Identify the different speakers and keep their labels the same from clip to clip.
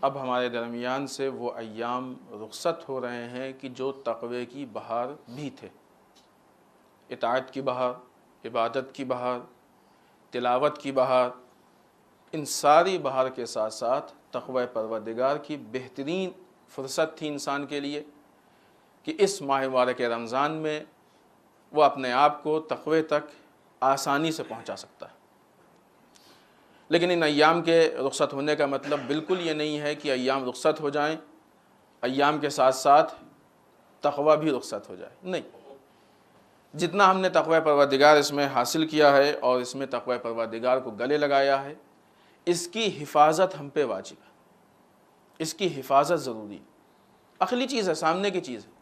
Speaker 1: اب ہمارے درمیان سے وہ ایام رخصت ہو رہے ہیں کہ جو تقوی کی بہار بھی تھے، اطاعت کی بہار، عبادت کی بہار، تلاوت کی بہار، ان ساری بہار کے ساتھ ساتھ تقوی پروردگار کی بہترین فرصت تھی انسان کے لیے کہ اس ماہ مبارک رمضان میں وہ اپنے آپ کو تقوی تک آسانی سے پہنچا سکتا ہے۔ لیکن ان ایام کے رخصت ہونے کا مطلب بالکل یہ نہیں ہے کہ ایام رخصت ہو جائیں، ایام کے ساتھ ساتھ تقوی بھی رخصت ہو جائے، نہیں۔ جتنا ہم نے تقوی پروردگار اس میں حاصل کیا ہے اور اس میں تقوی پروردگار کو گلے لگایا ہے، اس کی حفاظت ہم پہ واجب ہے، اس کی حفاظت ضروری ہے۔ عقلی چیز ہے، سامنے کی چیز ہے۔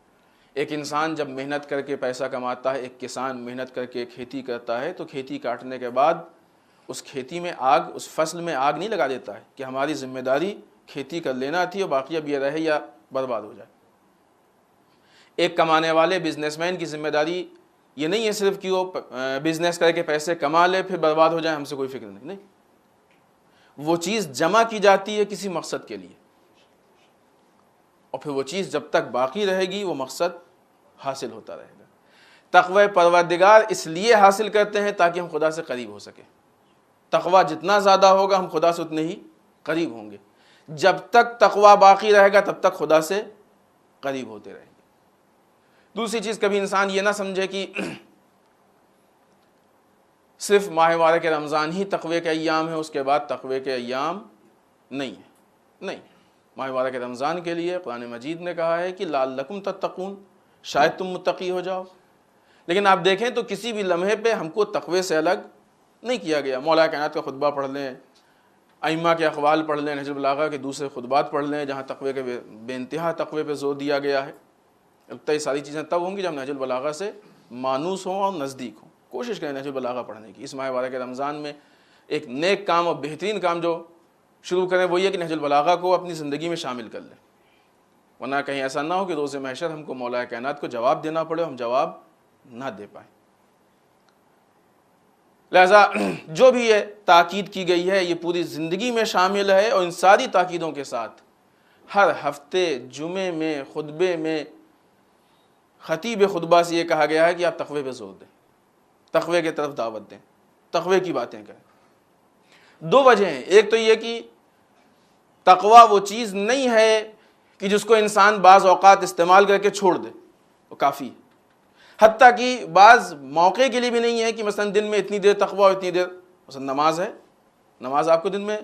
Speaker 1: ایک انسان جب محنت کر کے پیسہ کماتا ہے، ایک کسان محنت کر کے کھیتی کرتا ہے، تو کھیتی کاٹنے کے بعد اس کھیتی میں آگ، اس فصل میں آگ نہیں لگا دیتا ہے کہ ہماری ذمہ داری کھیتی کر لینا تھی اور باقی اب یہ رہے یا برباد ہو جائے۔ ایک کمانے والے بزنس مین کی ذمہ داری یہ نہیں ہے صرف کہ وہ بزنس کر کے پیسے کما لے پھر برباد ہو جائے، ہم سے کوئی فکر نہیں۔ وہ چیز جمع کی جاتی ہے کسی مقصد کے لیے، اور پھر وہ چیز جب تک باقی رہے گی وہ مقصد حاصل ہوتا رہے گا۔ تقوی پروردگار اس لیے حاصل کرتے ہیں تاکہ ہم خدا سے قریب ہو سکیں۔ تقوی جتنا زیادہ ہوگا ہم خدا سے اتنے ہی قریب ہوں گے۔ جب تک تقوی باقی رہے گا تب تک خدا سے قریب ہوتے رہیں گے۔ دوسری چیز، کبھی انسان یہ نہ سمجھے کہ صرف ماہ مبارک رمضان ہی تقوی کے ایام ہیں، اس کے بعد تقوی کے ایام نہیں ہیں۔ نہیں، ماہ مبارک رمضان کے لیے قرآن مجید نے کہا ہے کہ لعلکم تتقون، شاید تم متقی ہو جاؤ۔ لیکن آپ دیکھیں تو کسی بھی لمحے پہ ہم کو تقوی سے الگ نہیں کیا گیا۔ مولا کائنات کا خطبہ پڑھ لیں، ائمہ کے اقوال پڑھ لیں، نہج البلاغہ کے دوسرے خطبات پڑھ لیں جہاں تقوی کے بے انتہا تقوی پہ زور دیا گیا ہے۔ البتہ یہ ساری چیزیں تب ہوں گی جب نہج البلاغہ سے مانوس ہوں اور نزدیک ہوں۔ کوشش کریں نہج البلاغہ پڑھنے کی۔ اس ماہ مبارک رمضان میں ایک نیک کام اور بہترین کام جو شروع کریں وہ یہ کہ نہج البلاغہ کو اپنی زندگی میں شامل کر لیں، ورنہ کہیں ایسا نہ ہو کہ روز محشر ہم کو مولا کائنات کو جواب دینا پڑے، ہم جواب نہ دے پائیں۔ لہذا جو بھی یہ تاکید کی گئی ہے یہ پوری زندگی میں شامل ہے، اور ان ساری تاکیدوں کے ساتھ ہر ہفتے جمعے میں خطبے میں خطیب خطبہ سے یہ کہا گیا ہے کہ آپ تقوی پہ زور دیں، تقوی کی طرف دعوت دیں، تقوی کی باتیں کریں۔ دو وجہ ہیں، ایک تو یہ کہ تقوی وہ چیز نہیں ہے کہ جس کو انسان بعض اوقات استعمال کر کے چھوڑ دے، وہ کافی ہے۔ حتیٰ کہ بعض موقع کے لیے بھی نہیں ہے کہ مثلا دن میں اتنی دیر تقوی اور اتنی دیر، مثلا نماز ہے، نماز آپ کو دن میں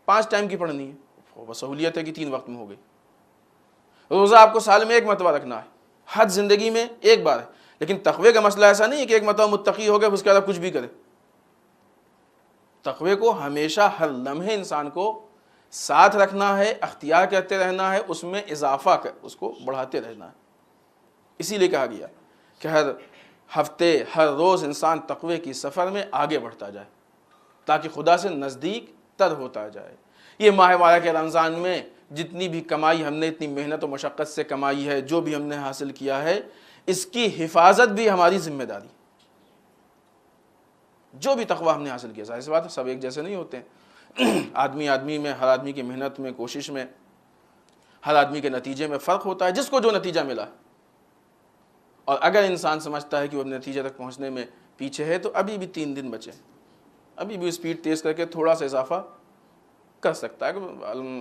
Speaker 1: 5 ٹائم کی پڑھنی ہے، وہ سہولیت ہے کہ 3 وقت میں ہو گئی۔ روزہ آپ کو سال میں 1 مرتبہ رکھنا ہے، حج زندگی میں 1 بار ہے۔ لیکن تقوی کا مسئلہ ایسا نہیں ہے کہ 1 مرتبہ متقی ہو گئے اس کے بعد کچھ بھی کرے۔ تقوی کو ہمیشہ ہر لمحے انسان کو ساتھ رکھنا ہے، اختیار کرتے رہنا ہے، اس میں اضافہ کر اس کو بڑھاتے رہنا ہے۔ اسی لیے کہا گیا کہ ہر ہفتے ہر روز انسان تقوی کی سفر میں آگے بڑھتا جائے تاکہ خدا سے نزدیک تر ہوتا جائے۔ یہ ماہ مبارک رمضان میں جتنی بھی کمائی ہم نے اتنی محنت و مشقت سے کمائی ہے، جو بھی ہم نے حاصل کیا ہے، اس کی حفاظت بھی ہماری ذمہ داری۔ جو بھی تقوی ہم نے حاصل کیا، ظاہر سی بات ہے سب ایک جیسے نہیں ہوتے ہیں۔ آدمی میں، ہر آدمی کی محنت میں، کوشش میں، ہر آدمی کے نتیجے میں فرق ہوتا ہے، جس کو جو نتیجہ ملا۔ اور اگر انسان سمجھتا ہے کہ وہ نتیجے تک پہنچنے میں پیچھے ہے تو ابھی بھی 3 دن بچے، ابھی بھی اسپیڈ تیز کر کے تھوڑا سا اضافہ کر سکتا ہے۔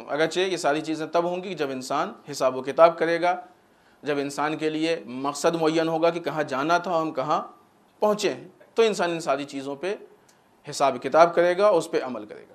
Speaker 1: اگرچہ یہ ساری چیزیں تب ہوں گی جب انسان حساب و کتاب کرے گا، جب انسان کے لیے مقصد معین ہوگا کہ کہاں جانا تھا اور ہم کہاں پہنچے ہیں، تو انسان ان ساری چیزوں پہ حساب کتاب کرے گا اور اس پہ عمل کرے گا۔